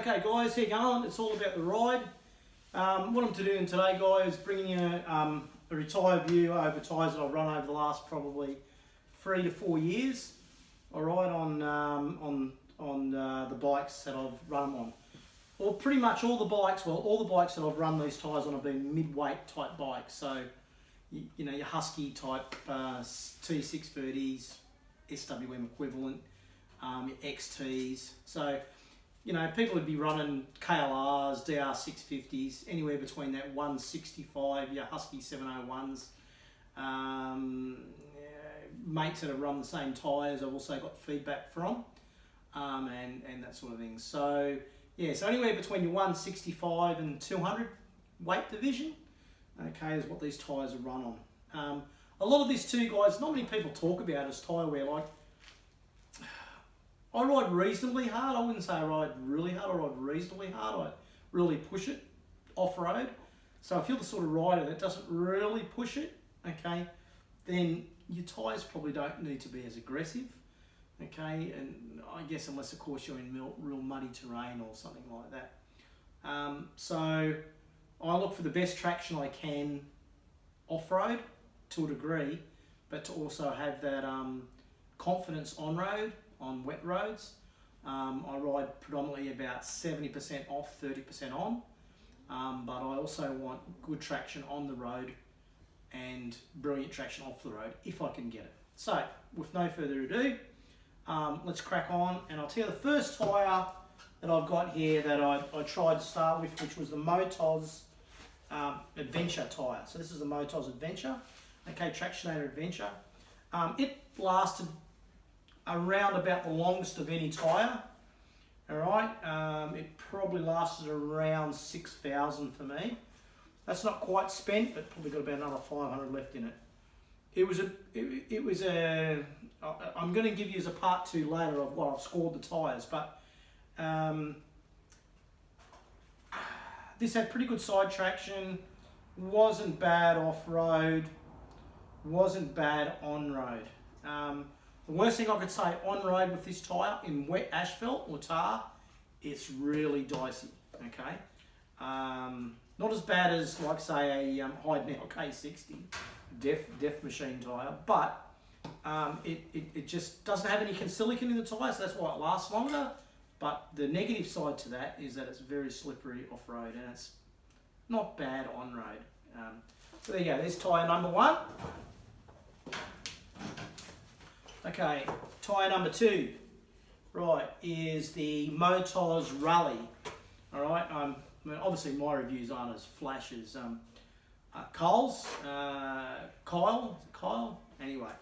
Okay guys, how you going? It's all about the ride. What I'm doing today, guys, is bringing you a retired view over tyres that I've run over the last probably 3 to 4 years. All right, on the bikes that I've run them on. Well, pretty much all the bikes. Well, all the bikes that I've run these tyres on have been mid-weight type bikes. So, you know, your Husky type T630s, SWM equivalent, your XTs. So, you know, people would be running KLRs, DR650s, anywhere between that 165, your Husky 701s. Mates that have run the same tyres I've also got feedback from, and that sort of thing. So, yeah, so anywhere between your 165 and 200 weight division, okay, is what these tyres are run on. A lot of this too, guys, not many people talk about as tyre wear. Like, I ride reasonably hard. I wouldn't say I ride really hard. I ride reasonably hard. I really push it off-road. So if you're the sort of rider that doesn't really push it, okay, then your tyres probably don't need to be as aggressive, okay, and I guess unless of course you're in real muddy terrain or something like that. So I look for the best traction I can off-road to a degree, but to also have that confidence on-road, on wet roads. I ride predominantly about 70% off, 30% on, but I also want good traction on the road and brilliant traction off the road if I can get it. So, with no further ado, let's crack on, and I'll tell you the first tyre that I've got here that I tried to start with, which was the Motos Adventure tyre. So this is the Motos Adventure, okay, Tractionator Adventure. It lasted around about the longest of any tyre, all right. It probably lasted around 6,000 for me. That's not quite spent, but probably got about another 500 left in it. I'm going to give you as a part 2 later of what I've scored the tyres, but this had pretty good side traction, wasn't bad off-road, wasn't bad on-road. The worst thing I could say on-road with this tyre, in wet asphalt or tar, it's really dicey, okay? Not as bad as, like, say, a Hyde-Now K60 def machine tyre, but it just doesn't have any silicon in the tyre, so that's why it lasts longer. But the negative side to that is that it's very slippery off-road, and it's not bad on-road. So there you go, there's tyre number 1. Okay, tyre number 2, right, is the Motoz Rally. All right, I mean, obviously my reviews aren't as flash as Kyle, anyway.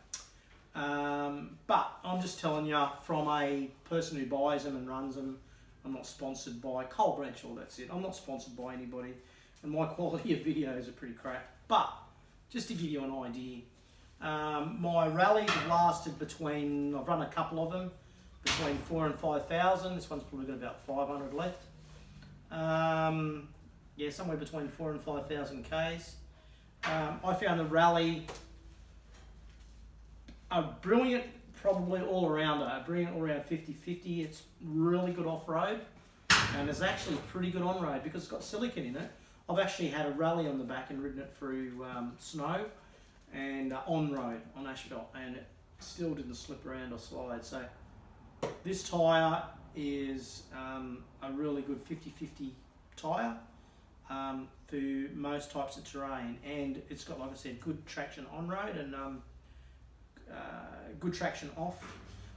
But I'm just telling you, from a person who buys them and runs them, I'm not sponsored by Cole Bradshaw, that's it. I'm not sponsored by anybody, and my quality of videos are pretty crap. But just to give you an idea, my rallies have lasted between, I've run a couple of them, between 4,000 and 5,000. This one's probably got about 500 left. Yeah, somewhere between 4,000 and 5,000 Ks. I found the rally a brilliant, probably all-rounder, a brilliant all-round 50-50. It's really good off-road, and it's actually pretty good on-road because it's got silicon in it. I've actually had a rally on the back and ridden it through snow and on-road, on asphalt, and it still didn't slip around or slide. So this tyre is a really good 50-50 tyre for most types of terrain, and it's got, like I said, good traction on-road and good traction off.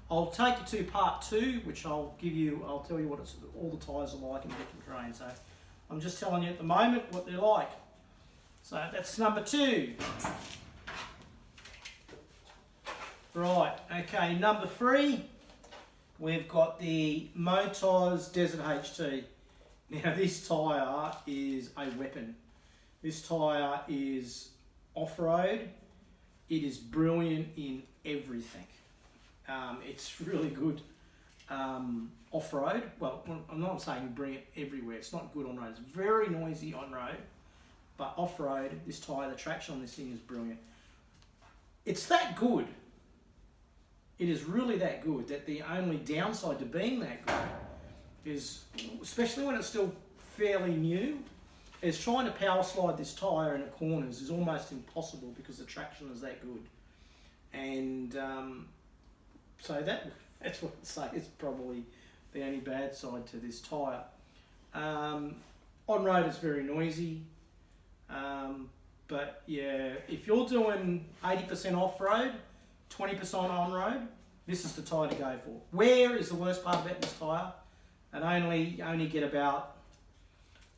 I'll take you to part 2, which I'll tell you what all the tyres are like in different terrain. So I'm just telling you at the moment what they're like. So that's number 2. Right, okay, number 3, we've got the Motoz Desert HT. Now this tyre is a weapon. This tyre is off-road. It is brilliant in everything. It's really good off-road. Well, I'm not saying bring it everywhere. It's not good on-road. It's very noisy on-road. But off-road, this tyre, the traction on this thing is brilliant. It's that good. It is really that good that the only downside to being that good is, especially when it's still fairly new, is trying to power slide this tyre in the corners is almost impossible because the traction is that good. And so that's what I'd say is probably the only bad side to this tyre. On road it's very noisy, but yeah, if you're doing 80% off road, 20% on road, this is the tyre to go for. Wear is the worst part about this tyre, and only get about,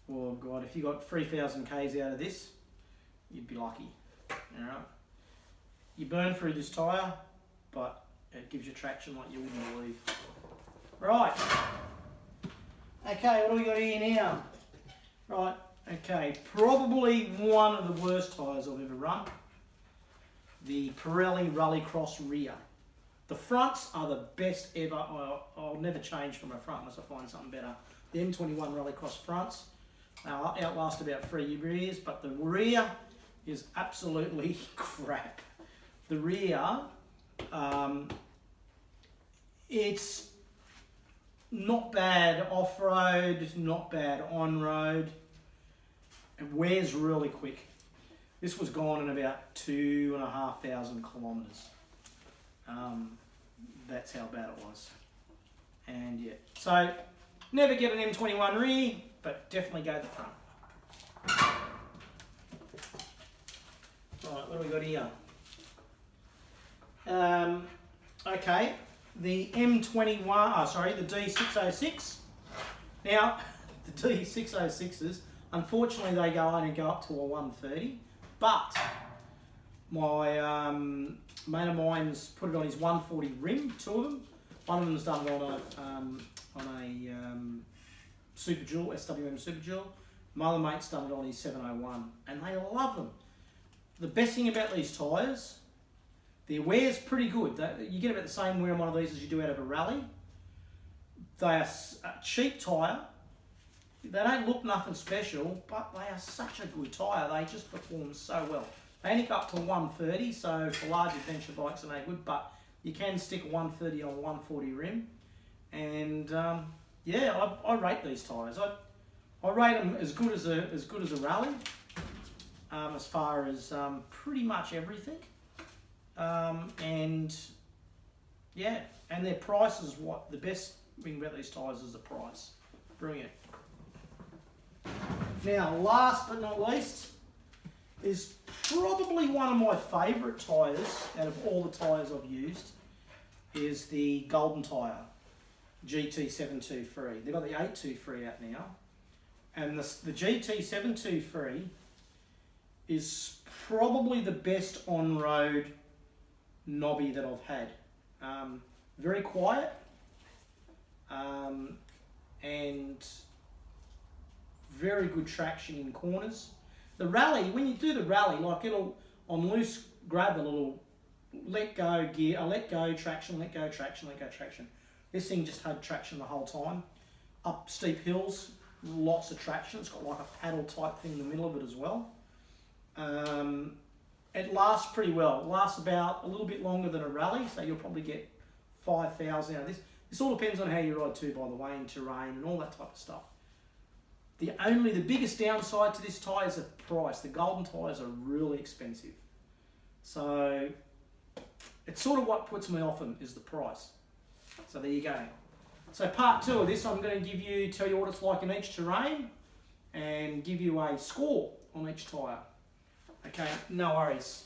oh god, if you got 3,000 k's out of this, you'd be lucky. Alright, you burn through this tyre, but it gives you traction like you wouldn't believe. Right. Okay, what do we got here now? Right, okay, probably one of the worst tyres I've ever run. The Pirelli Rallycross rear. The fronts are the best ever. I'll never change from a front unless I find something better. The M21 Rallycross fronts outlast about 3 years, but the rear is absolutely crap. The rear, it's not bad off-road, not bad on-road. It wears really quick. This was gone in about 2,500 kilometres. That's how bad it was. And yeah, so never get an M21 rear, but definitely go the front. Right, what do we got here? Okay, the M21, the D606. Now, the D606s, unfortunately they only go up to a 130, but my mate of mine's put it on his 140 rim, two of them. One of them's done it on a Super Dual, SWM Super Dual. My other mate's done it on his 701, and they love them. The best thing about these tyres, their wear's pretty good. You get about the same wear on one of these as you do out of a rally. They are a cheap tyre. They don't look nothing special, but they are such a good tyre. They just perform so well. They only go up to 130, so for large adventure bikes they're no good, but you can stick 130 on 140 rim. And yeah, I rate these tyres. I rate them as good as a rally, as far as pretty much everything. And yeah, and their price is what the best thing about these tyres is the price. Brilliant. Now, last but not least, is probably one of my favourite tyres out of all the tyres I've used, is the Goldentyre GT723. They've got the 823 out now, and the GT723 is probably the best on-road knobby that I've had. Very quiet, and very good traction in corners. The rally, when you do the rally, like it'll, on loose gravel, it'll let go gear, let go traction, let go traction, let go traction. This thing just had traction the whole time. Up steep hills, lots of traction. It's got like a paddle type thing in the middle of it as well. It lasts pretty well. It lasts about a little bit longer than a rally, so you'll probably get 5,000 out of this. This all depends on how you ride too, by the way, and terrain and all that type of stuff. The biggest downside to this tyre is the price. The Goldentyres are really expensive. So it's sort of what puts me off them is the price. So there you go. So part 2 of this, I'm going to tell you what it's like in each terrain and give you a score on each tyre. Okay, no worries.